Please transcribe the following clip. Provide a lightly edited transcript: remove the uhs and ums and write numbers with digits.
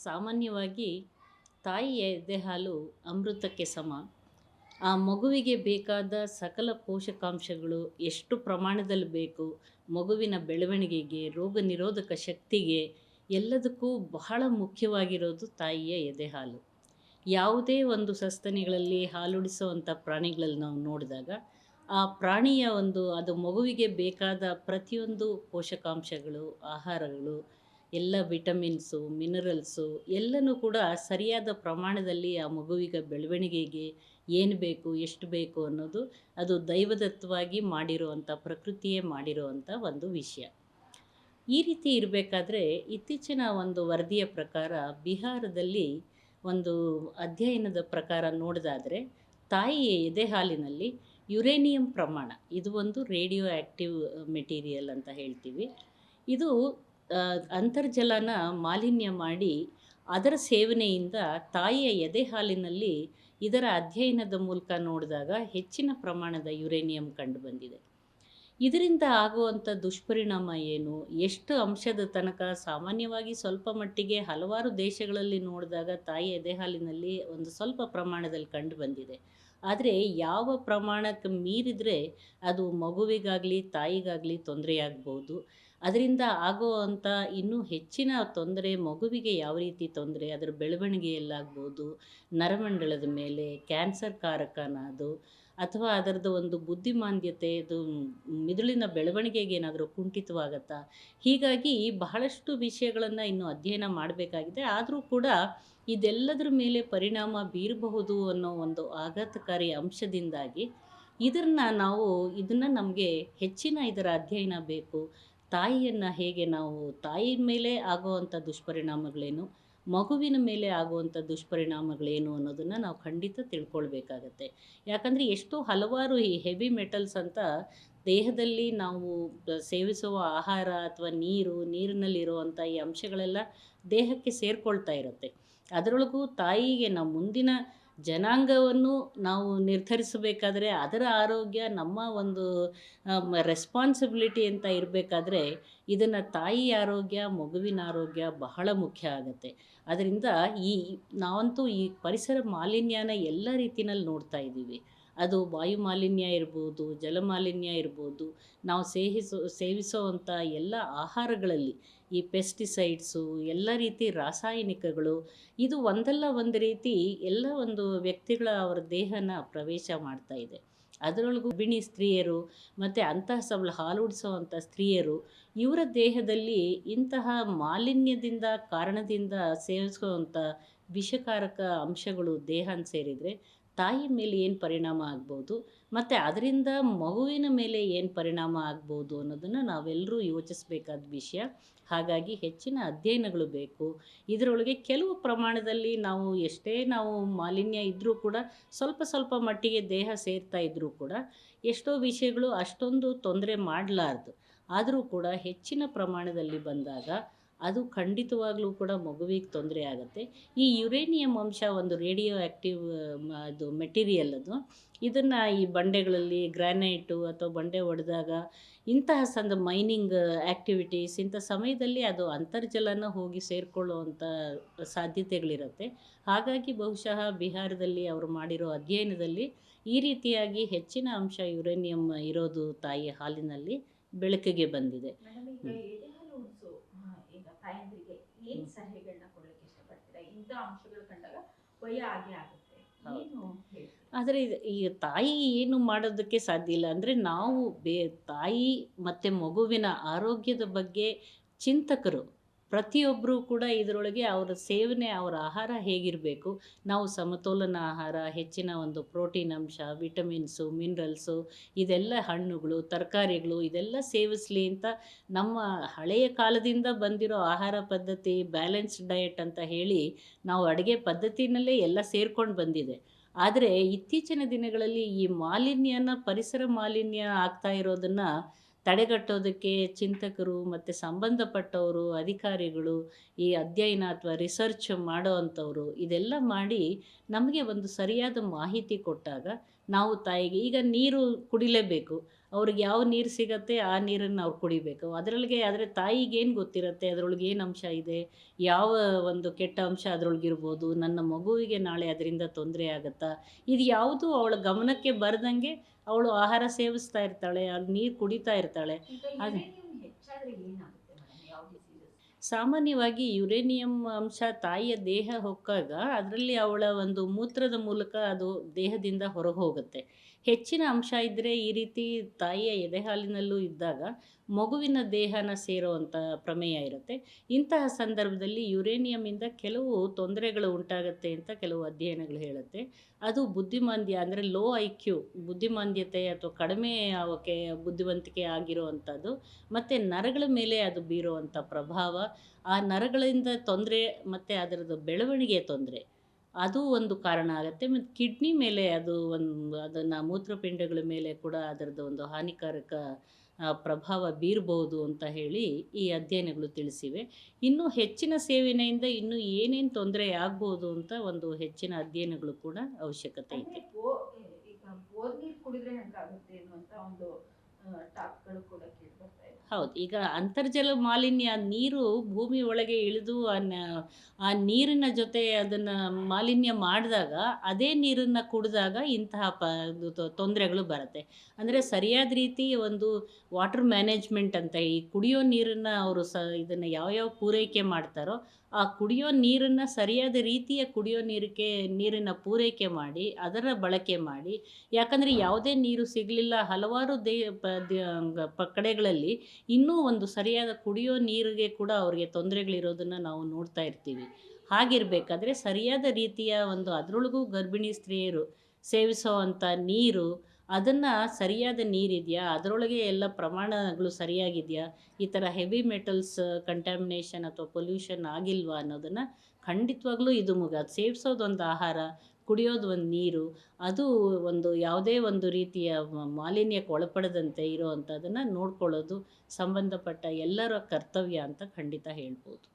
ಸಾಮಾನ್ಯವಾಗಿ ತಾಯಿಯ ಎದೆ ಹಾಲು ಅಮೃತಕ್ಕೆ ಸಮ. ಆ ಮಗುವಿಗೆ ಬೇಕಾದ ಸಕಲ ಪೋಷಕಾಂಶಗಳು ಎಷ್ಟು ಪ್ರಮಾಣದಲ್ಲಿ ಬೇಕು, ಮಗುವಿನ ಬೆಳವಣಿಗೆಗೆ, ರೋಗ ನಿರೋಧಕ ಶಕ್ತಿಗೆ ಎಲ್ಲದಕ್ಕೂ ಬಹಳ ಮುಖ್ಯವಾಗಿರೋದು ತಾಯಿಯ ಎದೆ ಹಾಲು. ಯಾವುದೇ ಒಂದು ಸಸ್ತನಿಗಳಲ್ಲಿ ಹಾಲುಡಿಸುವಂಥ ಪ್ರಾಣಿಗಳಲ್ಲಿ ನಾವು ನೋಡಿದಾಗ ಆ ಪ್ರಾಣಿಯ ಅದು ಮಗುವಿಗೆ ಬೇಕಾದ ಪ್ರತಿಯೊಂದು ಪೋಷಕಾಂಶಗಳು, ಆಹಾರಗಳು, ಎಲ್ಲ ವಿಟಮಿನ್ಸು, ಮಿನರಲ್ಸು ಎಲ್ಲನೂ ಕೂಡ ಸರಿಯಾದ ಪ್ರಮಾಣದಲ್ಲಿ ಆ ಮಗುವಿಗೆ ಬೆಳವಣಿಗೆಗೆ ಏನು ಬೇಕು, ಎಷ್ಟು ಬೇಕು ಅನ್ನೋದು ಅದು ದೈವದತ್ತವಾಗಿ ಮಾಡಿರುವಂಥ, ಪ್ರಕೃತಿಯೇ ಮಾಡಿರುವಂಥ ಒಂದು ವಿಷಯ. ಈ ರೀತಿ ಇರಬೇಕಾದ್ರೆ ಇತ್ತೀಚಿನ ಒಂದು ವರದಿಯ ಪ್ರಕಾರ ಬಿಹಾರದಲ್ಲಿ ಒಂದು ಅಧ್ಯಯನದ ಪ್ರಕಾರ ನೋಡೋದಾದರೆ ತಾಯಿಯ ಎದೆ ಹಾಲಿನಲ್ಲಿ ಯುರೇನಿಯಂ ಪ್ರಮಾಣ, ಇದು ಒಂದು ರೇಡಿಯೋ ಆ್ಯಕ್ಟಿವ್ ಮೆಟೀರಿಯಲ್ ಅಂತ ಹೇಳ್ತೀವಿ. ಇದು ಅಂತರ್ಜಲನ ಮಾಲಿನ್ಯ ಮಾಡಿ ಅದರ ಸೇವನೆಯಿಂದ ತಾಯಿಯ ಎದೆ ಹಾಲಿನಲ್ಲಿ ಇದರ ಅಧ್ಯಯನದ ಮೂಲಕ ನೋಡಿದಾಗ ಹೆಚ್ಚಿನ ಪ್ರಮಾಣದ ಯುರೇನಿಯಂ ಕಂಡುಬಂದಿದೆ. ಇದರಿಂದ ಆಗುವಂಥ ದುಷ್ಪರಿಣಾಮ ಏನು, ಎಷ್ಟು ಅಂಶದ ತನಕ, ಸಾಮಾನ್ಯವಾಗಿ ಸ್ವಲ್ಪ ಮಟ್ಟಿಗೆ ಹಲವಾರು ದೇಶಗಳಲ್ಲಿ ನೋಡಿದಾಗ ತಾಯಿ ಎದೆ ಹಾಲಿನಲ್ಲಿ ಒಂದು ಸ್ವಲ್ಪ ಪ್ರಮಾಣದಲ್ಲಿ ಕಂಡುಬಂದಿದೆ. ಆದರೆ ಯಾವ ಪ್ರಮಾಣಕ್ಕೆ ಮೀರಿದರೆ ಅದು ಮಗುವಿಗಾಗಲಿ ತಾಯಿಗಾಗಲಿ ತೊಂದರೆಯಾಗ್ಬೋದು. ಅದರಿಂದ ಆಗುವಂಥ ಇನ್ನೂ ಹೆಚ್ಚಿನ ತೊಂದರೆ, ಮಗುವಿಗೆ ಯಾವ ರೀತಿ ತೊಂದರೆ, ಅದರ ಬೆಳವಣಿಗೆಯಲ್ಲಾಗ್ಬೋದು, ನರಮಂಡಲದ ಮೇಲೆ ಕ್ಯಾನ್ಸರ್ ಕಾರಕನ ಅದು, ಅಥವಾ ಅದರದ್ದು ಒಂದು ಬುದ್ಧಿಮಾಂದ್ಯತೆ, ಅದು ಮಿದುಳಿನ ಬೆಳವಣಿಗೆಗೆ ಏನಾದರೂ ಕುಂಠಿತವಾಗತ್ತಾ, ಹೀಗಾಗಿ ಬಹಳಷ್ಟು ವಿಷಯಗಳನ್ನು ಇನ್ನೂ ಅಧ್ಯಯನ ಮಾಡಬೇಕಾಗಿದೆ. ಆದರೂ ಕೂಡ ಇದೆಲ್ಲದರ ಮೇಲೆ ಪರಿಣಾಮ ಬೀರಬಹುದು ಅನ್ನೋ ಒಂದು ಆಘಾತಕಾರಿ ಅಂಶದಿಂದಾಗಿ ಇದನ್ನು ನಮಗೆ ಹೆಚ್ಚಿನ ಇದರ ಅಧ್ಯಯನ ಬೇಕು. ತಾಯಿಯನ್ನು ಹೇಗೆ ನಾವು, ತಾಯಿ ಮೇಲೆ ಆಗುವಂಥ ದುಷ್ಪರಿಣಾಮಗಳೇನು, ಮಗುವಿನ ಮೇಲೆ ಆಗುವಂಥ ದುಷ್ಪರಿಣಾಮಗಳೇನು ಅನ್ನೋದನ್ನು ನಾವು ಖಂಡಿತ ತಿಳ್ಕೊಳ್ಬೇಕಾಗತ್ತೆ. ಯಾಕಂದರೆ ಎಷ್ಟೋ ಹಲವಾರು ಈ ಹೆವಿ ಮೆಟಲ್ಸ್ ಅಂತ ದೇಹದಲ್ಲಿ ನಾವು ಸೇವಿಸುವ ಆಹಾರ ಅಥವಾ ನೀರಿನಲ್ಲಿರುವಂಥ ಈ ಅಂಶಗಳೆಲ್ಲ ದೇಹಕ್ಕೆ ಸೇರಿಕೊಳ್ತಾ ಇರುತ್ತೆ. ಅದರೊಳಗೂ ತಾಯಿಗೆ ನಾವು ಮುಂದಿನ ಜನಾಂಗವನ್ನು ನಾವು ನಿರ್ಧರಿಸಬೇಕಾದ್ರೆ ಅದರ ಆರೋಗ್ಯ ನಮ್ಮ ಒಂದು ರೆಸ್ಪಾನ್ಸಿಬಿಲಿಟಿ ಅಂತ ಇರಬೇಕಾದ್ರೆ ಇದನ್ನು ತಾಯಿ ಆರೋಗ್ಯ, ಮಗುವಿನ ಆರೋಗ್ಯ ಬಹಳ ಮುಖ್ಯ ಆಗುತ್ತೆ. ಅದರಿಂದ ನಾವಂತೂ ಈ ಪರಿಸರ ಮಾಲಿನ್ಯನ ಎಲ್ಲ ರೀತಿಯಲ್ಲಿ ನೋಡ್ತಾ ಇದ್ದೀವಿ. ಅದು ವಾಯು ಮಾಲಿನ್ಯ ಇರ್ಬೋದು, ಜಲ ಮಾಲಿನ್ಯ ಇರ್ಬೋದು, ನಾವು ಸೇವಿಸೋವಂಥ ಎಲ್ಲ ಆಹಾರಗಳಲ್ಲಿ ಈ ಪೆಸ್ಟಿಸೈಡ್ಸು, ಎಲ್ಲ ರೀತಿ ರಾಸಾಯನಿಕಗಳು, ಇದು ಒಂದಲ್ಲ ಒಂದು ರೀತಿ ಎಲ್ಲ ಒಂದು ವ್ಯಕ್ತಿಗಳ ಅವರ ದೇಹನ ಪ್ರವೇಶ ಮಾಡ್ತಾ ಇದೆ. ಅದರೊಳಗೂ ಗರ್ಭಿಣಿ ಸ್ತ್ರೀಯರು ಮತ್ತು ಅಂತಹ ಹಾಲುಡಿಸುವಂಥ ಸ್ತ್ರೀಯರು, ಇವರ ದೇಹದಲ್ಲಿ ಇಂತಹ ಮಾಲಿನ್ಯದಿಂದ ಕಾರಣದಿಂದ ಸೇವಿಸುವಂಥ ವಿಷಕಾರಕ ಅಂಶಗಳು ದೇಹನ ಸೇರಿದರೆ ತಾಯಿ ಮೇಲೆ ಏನು ಪರಿಣಾಮ ಆಗ್ಬೋದು ಮತ್ತು ಅದರಿಂದ ಮಗುವಿನ ಮೇಲೆ ಏನು ಪರಿಣಾಮ ಆಗ್ಬೋದು ಅನ್ನೋದನ್ನು ನಾವೆಲ್ಲರೂ ಯೋಚಿಸಬೇಕಾದ ವಿಷಯ. ಹಾಗಾಗಿ ಹೆಚ್ಚಿನ ಅಧ್ಯಯನಗಳು ಬೇಕು. ಇದರೊಳಗೆ ಕೆಲವು ಪ್ರಮಾಣದಲ್ಲಿ ನಾವು ಎಷ್ಟೇ ಮಾಲಿನ್ಯ ಇದ್ದರೂ ಕೂಡ ಸ್ವಲ್ಪ ಮಟ್ಟಿಗೆ ದೇಹ ಸೇರ್ತಾ ಇದ್ದರೂ ಕೂಡ ಎಷ್ಟೋ ವಿಷಯಗಳು ಅಷ್ಟೊಂದು ತೊಂದರೆ ಮಾಡಲಾರ್ದು. ಆದರೂ ಕೂಡ ಹೆಚ್ಚಿನ ಪ್ರಮಾಣದಲ್ಲಿ ಬಂದಾಗ ಅದು ಖಂಡಿತವಾಗ್ಲೂ ಕೂಡ ಮಗುವಿಗೆ ತೊಂದರೆ ಆಗುತ್ತೆ. ಈ ಯುರೇನಿಯಂ ಅಂಶ ಒಂದು ರೇಡಿಯೋ ಆ್ಯಕ್ಟಿವ್ ಅದು ಮೆಟೀರಿಯಲ್ ಅದು. ಇದನ್ನು ಈ ಬಂಡೆಗಳಲ್ಲಿ ಗ್ರಾನೈಟು ಅಥವಾ ಬಂಡೆ ಒಡೆದಾಗ ಇಂತಹ ಮೈನಿಂಗ್ ಆ್ಯಕ್ಟಿವಿಟೀಸ್ ಇಂಥ ಸಮಯದಲ್ಲಿ ಅದು ಅಂತರ್ಜಲನ ಹೋಗಿ ಸೇರಿಕೊಳ್ಳುವಂಥ ಸಾಧ್ಯತೆಗಳಿರುತ್ತೆ. ಹಾಗಾಗಿ ಬಹುಶಃ ಬಿಹಾರದಲ್ಲಿ ಅವರು ಮಾಡಿರೋ ಅಧ್ಯಯನದಲ್ಲಿ ಈ ರೀತಿಯಾಗಿ ಹೆಚ್ಚಿನ ಅಂಶ ಯುರೇನಿಯಂ ಇರೋದು ತಾಯಿಯ ಹಾಲಿನಲ್ಲಿ ಬೆಳಕಿಗೆ ಬಂದಿದೆ. ತಾಯಂದ್ರಿಗೆ ಏನು ಸಲಹೆಗಳನ್ನ ಕೊಡಲಿಕ್ಕೆ ಇಷ್ಟಪಡ್ತೀರಾ? ಇಂಥ ಅಂಶಗಳು ಕಂಡಾಗ ಭಯ ಆಗೇ ಆಗುತ್ತೆ, ಏನು ಹೇಳಿ? ಆದರೆ ಈ ತಾಯಿ ಏನು ಮಾಡೋದಕ್ಕೆ ಸಾಧ್ಯ ಇಲ್ಲ. ಅಂದರೆ ನಾವು ತಾಯಿ ಮತ್ತು ಮಗುವಿನ ಆರೋಗ್ಯದ ಬಗ್ಗೆ ಚಿಂತಕರು ಪ್ರತಿಯೊಬ್ಬರೂ ಕೂಡ ಇದರೊಳಗೆ ಅವರ ಸೇವನೆ, ಅವರ ಆಹಾರ ಹೇಗಿರಬೇಕು, ನಾವು ಸಮತೋಲನ ಆಹಾರ, ಹೆಚ್ಚಿನ ಒಂದು ಪ್ರೋಟೀನ್ ಅಂಶ, ವಿಟಮಿನ್ಸು, ಮಿನರಲ್ಸು, ಇದೆಲ್ಲ ಹಣ್ಣುಗಳು, ತರಕಾರಿಗಳು ಇದೆಲ್ಲ ಸೇವಿಸಲಿ ಅಂತ ನಮ್ಮ ಹಳೆಯ ಕಾಲದಿಂದ ಬಂದಿರೋ ಆಹಾರ ಪದ್ಧತಿ, ಬ್ಯಾಲೆನ್ಸ್ಡ್ ಡಯಟ್ ಅಂತ ಹೇಳಿ ನಾವು ಅಡುಗೆ ಪದ್ಧತಿನಲ್ಲೇ ಎಲ್ಲ ಸೇರ್ಕೊಂಡು ಬಂದಿದೆ. ಆದರೆ ಇತ್ತೀಚಿನ ದಿನಗಳಲ್ಲಿ ಈ ಪರಿಸರ ಮಾಲಿನ್ಯ ಆಗ್ತಾ ಇರೋದನ್ನು ತಡೆಗಟ್ಟೋದಕ್ಕೆ ಚಿಂತಕರು ಮತ್ತು ಸಂಬಂಧಪಟ್ಟವರು, ಅಧಿಕಾರಿಗಳು, ಈ ಅಧ್ಯಯನ ಅಥವಾ ರಿಸರ್ಚ್ ಮಾಡೋ ಅಂಥವರು ಇದೆಲ್ಲ ಮಾಡಿ ನಮಗೆ ಒಂದು ಸರಿಯಾದ ಮಾಹಿತಿ ಕೊಟ್ಟಾಗ ನಾವು ತಾಯಿಗೆ, ಈಗ ನೀರು ಕುಡಿಲೇಬೇಕು, ಅವ್ರಿಗೆ ಯಾವ ನೀರು ಸಿಗತ್ತೆ ಆ ನೀರನ್ನು ಅವ್ರು ಕುಡಿಬೇಕು. ಅದರೊಳಗೆ ಆದರೆ ತಾಯಿಗೇನು ಗೊತ್ತಿರುತ್ತೆ ಅದರೊಳಗೆ ಏನು ಅಂಶ ಇದೆ, ಯಾವ ಒಂದು ಕೆಟ್ಟ ಅಂಶ ಅದರೊಳಗಿರ್ಬೋದು, ನನ್ನ ಮಗುವಿಗೆ ನಾಳೆ ಅದರಿಂದ ತೊಂದರೆ ಆಗುತ್ತಾ, ಇದು ಯಾವುದೂ ಅವಳ ಗಮನಕ್ಕೆ ಬರದಂಗೆ ಅವಳು ಆಹಾರ ಸೇವಿಸ್ತಾ ಇರ್ತಾಳೆ, ಅಲ್ಲಿ ನೀರು ಕುಡಿತಾ ಇರ್ತಾಳೆ. ಈಗ ಅದು ಯುರೇನಿಯಂ ಹೆಚ್ಚಾದ್ರೆ ಏನಾಗುತ್ತೆ ಮೇಡಮ್? ಯಾವ ಡಿಸೀಸಸ್? ಸಾಮಾನ್ಯವಾಗಿ ಯುರೇನಿಯಂ ಅಂಶ ತಾಯಿಯ ದೇಹ ಹೊಕ್ಕಾಗ ಅದರಲ್ಲಿ ಅವಳ ಒಂದು ಮೂತ್ರದ ಮೂಲಕ ಅದು ದೇಹದಿಂದ ಹೊರಗೆ ಹೋಗುತ್ತೆ. ಹೆಚ್ಚಿನ ಅಂಶ ಇದ್ದರೆ ಈ ರೀತಿ ತಾಯಿಯ ಎದೆಹಾಲಿನಲ್ಲೂ ಇದ್ದಾಗ ಮಗುವಿನ ದೇಹನ ಸೇರುವಂಥ ಪ್ರಮೇಯ ಇರುತ್ತೆ. ಇಂತಹ ಸಂದರ್ಭದಲ್ಲಿ ಯುರೇನಿಯಮಿಂದ ಕೆಲವು ತೊಂದರೆಗಳು ಉಂಟಾಗುತ್ತೆ ಅಂತ ಕೆಲವು ಅಧ್ಯಯನಗಳು ಹೇಳುತ್ತೆ. ಅದು ಬುದ್ಧಿಮಾಂದ್ಯ ಅಂದರೆ ಲೋ ಐಕ್ಯೂ ಬುದ್ಧಿಮಾಂದ್ಯತೆ ಅಥವಾ ಕಡಿಮೆ ಅವಕ್ಕೆ ಬುದ್ಧಿವಂತಿಕೆ ಆಗಿರುವಂಥದ್ದು, ಮತ್ತು ನರಗಳ ಮೇಲೆ ಅದು ಬೀರುವಂಥ ಪ್ರಭಾವ, ಆ ನರಗಳಿಂದ ತೊಂದರೆ ಮತ್ತು ಅದರದ್ದು ಬೆಳವಣಿಗೆ ತೊಂದರೆ, ಅದು ಒಂದು ಕಾರಣ ಆಗುತ್ತೆ. ಮತ್ತು ಕಿಡ್ನಿ ಮೇಲೆ ಅದು ಒಂದು ಅದನ್ನು ಮೂತ್ರಪಿಂಡಗಳ ಮೇಲೆ ಕೂಡ ಅದರದ್ದು ಒಂದು ಹಾನಿಕಾರಕ ಪ್ರಭಾವ ಬೀರ್ಬೋದು ಅಂತ ಹೇಳಿ ಈ ಅಧ್ಯಯನಗಳು ತಿಳಿಸಿವೆ. ಇನ್ನೂ ಹೆಚ್ಚಿನ ಸೇವನೆಯಿಂದ ಇನ್ನೂ ಏನೇನು ತೊಂದರೆ ಆಗ್ಬೋದು ಅಂತ ಒಂದು ಹೆಚ್ಚಿನ ಅಧ್ಯಯನಗಳು ಕೂಡ ಅವಶ್ಯಕತೆ ಅಂದ್ರೆ ಇದೆ. ಈಗ ಬೋರ್ ನೀರ್ ಕುಡಿದ್ರೆ ಹೆಂಗಾಗುತ್ತೆ ಅನ್ನುವಂತ ಒಂದು ಟಾಕ್ಗಳು ಕೂಡ ಕೇಳಿ ಬರ್ತಾ ಇದೆ. ಹೌದು. ಈಗ ಅಂತರ್ಜಲ ಮಾಲಿನ್ಯ ನೀರು ಭೂಮಿ ಒಳಗೆ ಇಳಿದು ಆ ನೀರಿನ ಜೊತೆ ಅದನ್ನು ಮಾಲಿನ್ಯ ಮಾಡಿದಾಗ ಅದೇ ನೀರನ್ನು ಕುಡಿದಾಗ ಇಂತಹ ಇದು ತೊಂದರೆಗಳು ಬರುತ್ತೆ. ಅಂದರೆ ಸರಿಯಾದ ರೀತಿ ಒಂದು ವಾಟರ್ ಮ್ಯಾನೇಜ್ಮೆಂಟ್ ಅಂತ ಈ ಕುಡಿಯೋ ನೀರನ್ನು ಅವರು ಇದನ್ನು ಯಾವ ಪೂರೈಕೆ ಮಾಡ್ತಾರೋ ಆ ಕುಡಿಯೋ ನೀರನ್ನು ಸರಿಯಾದ ರೀತಿಯ ಕುಡಿಯೋ ನೀರಿನ ಪೂರೈಕೆ ಮಾಡಿ ಅದರ ಬಳಕೆ ಮಾಡಿ. ಯಾಕಂದರೆ ಯಾವುದೇ ನೀರು ಸಿಗಲಿಲ್ಲ ಹಲವಾರು ಕಡೆಗಳಲ್ಲಿ ಇನ್ನೂ ಒಂದು ಸರಿಯಾದ ಕುಡಿಯೋ ನೀರಿಗೆ ಕೂಡ ಅವರಿಗೆ ತೊಂದರೆಗಳಿರೋದನ್ನು ನಾವು ನೋಡ್ತಾ ಇರ್ತೀವಿ. ಹಾಗಿರಬೇಕಾದ್ರೆ ಸರಿಯಾದ ರೀತಿಯ ಒಂದು ಅದರೊಳಗೂ ಗರ್ಭಿಣಿ ಸ್ತ್ರೀಯರು ಸೇವಿಸುವಂಥ ನೀರು, ಅದನ್ನು ಸರಿಯಾದ ನೀರಿದೆಯಾ, ಅದರೊಳಗೆ ಎಲ್ಲ ಪ್ರಮಾಣಗಳು ಸರಿಯಾಗಿದೆಯಾ, ಈ ಥರ ಹೆವಿ ಮೆಟಲ್ಸ್ ಕಂಟ್ಯಾಮಿನೇಷನ್ ಅಥವಾ ಪೊಲ್ಯೂಷನ್ ಆಗಿಲ್ವಾ ಅನ್ನೋದನ್ನು ಖಂಡಿತವಾಗ್ಲೂ ಇದು ಸೇವಿಸೋದೊಂದು ಆಹಾರ, ಕುಡಿಯೋದು ಒಂದು ನೀರು, ಅದು ಒಂದು ಯಾವುದೇ ಒಂದು ರೀತಿಯ ಮಾಲಿನ್ಯಕ್ಕೆ ಒಳಪಡದಂತೆ ಇರೋವಂಥದ್ದನ್ನು ನೋಡ್ಕೊಳ್ಳೋದು ಸಂಬಂಧಪಟ್ಟ ಎಲ್ಲರ ಕರ್ತವ್ಯ ಅಂತ ಖಂಡಿತ ಹೇಳ್ಬೋದು.